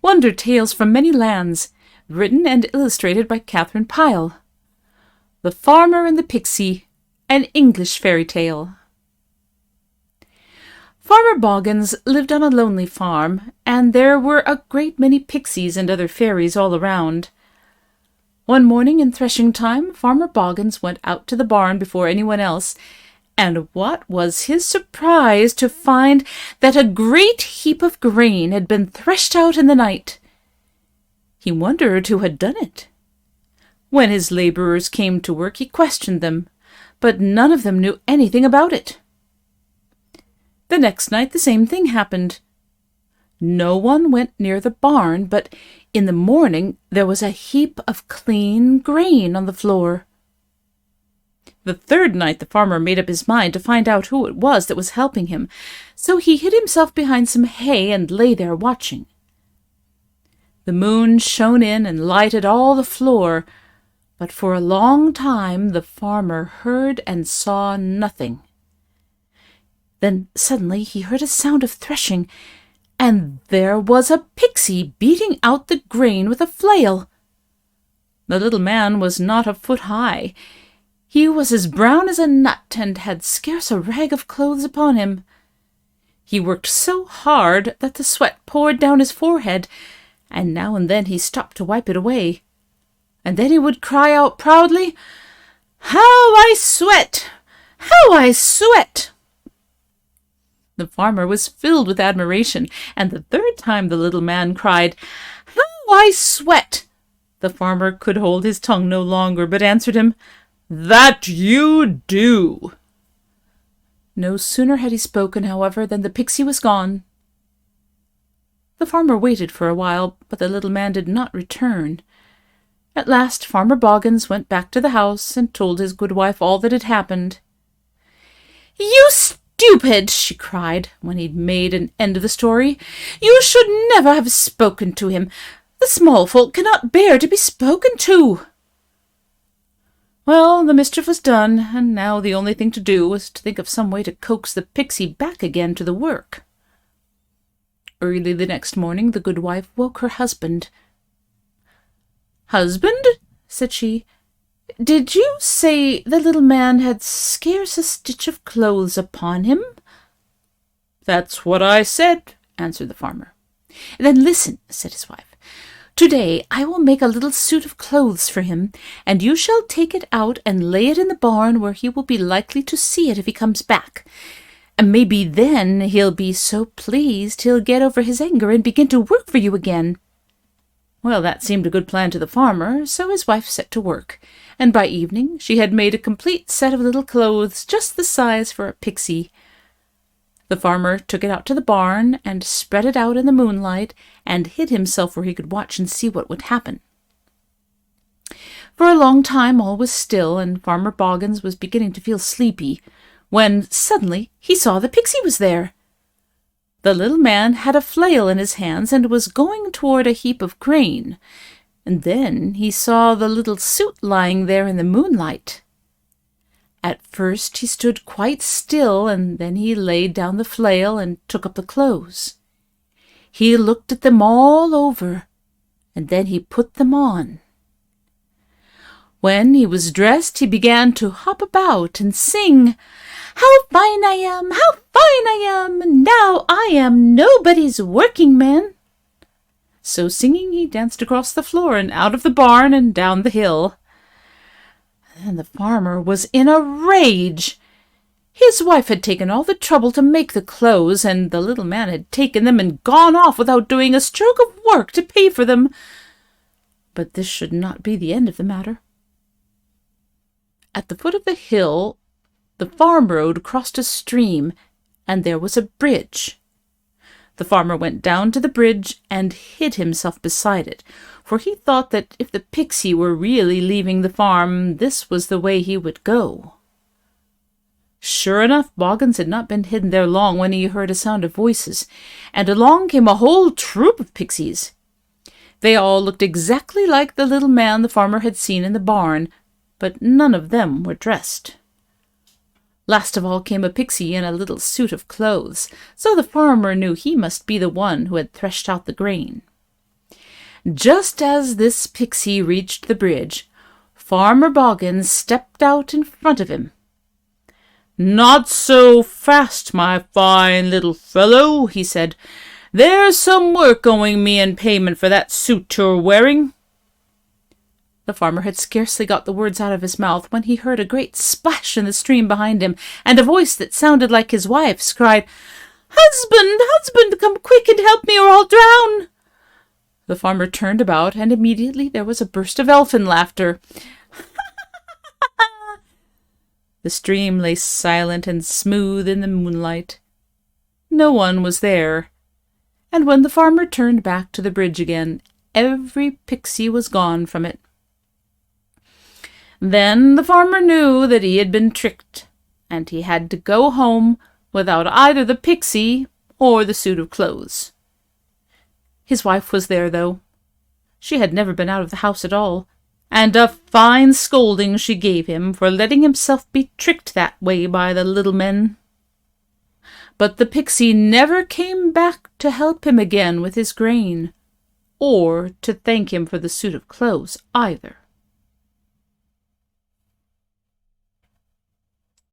Wonder Tales from Many Lands, written and illustrated by Katharine Pyle. The Farmer and the Pixy, an English fairy tale. Farmer Boggins lived on a lonely farm, and there were a great many pixies and other fairies all around. One morning in threshing time, Farmer Boggins went out to the barn before anyone else, and what was his surprise to find that a great heap of grain had been threshed out in the night. He wondered who had done it. When his labourers came to work, he questioned them, but none of them knew anything about it. The next night the same thing happened. No one went near the barn, but in the morning there was a heap of clean grain on the floor. The third night the farmer made up his mind to find out who it was that was helping him, so he hid himself behind some hay and lay there watching. The moon shone in and lighted all the floor, but for a long time the farmer heard and saw nothing. Then suddenly he heard a sound of threshing, and there was a pixy beating out the grain with a flail. The little man was not a foot high. He was as brown as a nut, and had scarce a rag of clothes upon him. He worked so hard that the sweat poured down his forehead, and now and then he stopped to wipe it away. And then he would cry out proudly, "How I sweat! How I sweat!" The farmer was filled with admiration, and the third time the little man cried, "How I sweat!" the farmer could hold his tongue no longer, but answered him, "That you do." No sooner had he spoken, however, than the pixy was gone. The farmer waited for a while, but the little man did not return. At last Farmer Boggins went back to the house and told his good wife all that had happened. "You stupid!" she cried, when he'd made an end of the story. "You should never have spoken to him. The small folk cannot bear to be spoken to." Well, the mischief was done, and now the only thing to do was to think of some way to coax the pixy back again to the work. Early the next morning the good wife woke her husband. "Husband," said she, "did you say the little man had scarce a stitch of clothes upon him?" "That's what I said," answered the farmer. "Then listen," said his wife. "Today I will make a little suit of clothes for him, and you shall take it out and lay it in the barn where he will be likely to see it if he comes back. And maybe then he'll be so pleased he'll get over his anger and begin to work for you again." Well, that seemed a good plan to the farmer, so his wife set to work, and by evening she had made a complete set of little clothes just the size for a pixy. The farmer took it out to the barn and spread it out in the moonlight and hid himself where he could watch and see what would happen. For a long time all was still, and Farmer Boggins was beginning to feel sleepy, when suddenly he saw the pixy was there. The little man had a flail in his hands and was going toward a heap of grain, and then he saw the little suit lying there in the moonlight. At first he stood quite still, and then he laid down the flail and took up the clothes. He looked at them all over, and then he put them on. When he was dressed, he began to hop about and sing, "How fine I am! How fine I am! Now I am nobody's working man." So singing, he danced across the floor and out of the barn and down the hill. And the farmer was in a rage. His wife had taken all the trouble to make the clothes, and the little man had taken them and gone off without doing a stroke of work to pay for them. But this should not be the end of the matter. At the foot of the hill, the farm road crossed a stream, and there was a bridge. The farmer went down to the bridge and hid himself beside it, for he thought that if the pixy were really leaving the farm, this was the way he would go. Sure enough, Boggins had not been hidden there long when he heard a sound of voices, and along came a whole troop of pixies. They all looked exactly like the little man the farmer had seen in the barn, but none of them were dressed. Last of all came a pixy in a little suit of clothes, so the farmer knew he must be the one who had threshed out the grain. Just as this Pixy reached the bridge, Farmer Boggins stepped out in front of him. "Not so fast, my fine little fellow," he said. "There's some work owing me in payment for that suit you're wearing." The farmer had scarcely got the words out of his mouth when he heard a great splash in the stream behind him, and a voice that sounded like his wife's cried, "Husband, husband, come quick and help me or I'll drown." The farmer turned about, and immediately there was a burst of elfin laughter. The stream lay silent and smooth in the moonlight. No one was there, and when the farmer turned back to the bridge again, every Pixy was gone from it. Then the farmer knew that he had been tricked, and he had to go home without either the Pixy or the suit of clothes. His wife was there, though. She had never been out of the house at all, and a fine scolding she gave him for letting himself be tricked that way by the little men. But the Pixy never came back to help him again with his grain, or to thank him for the suit of clothes either.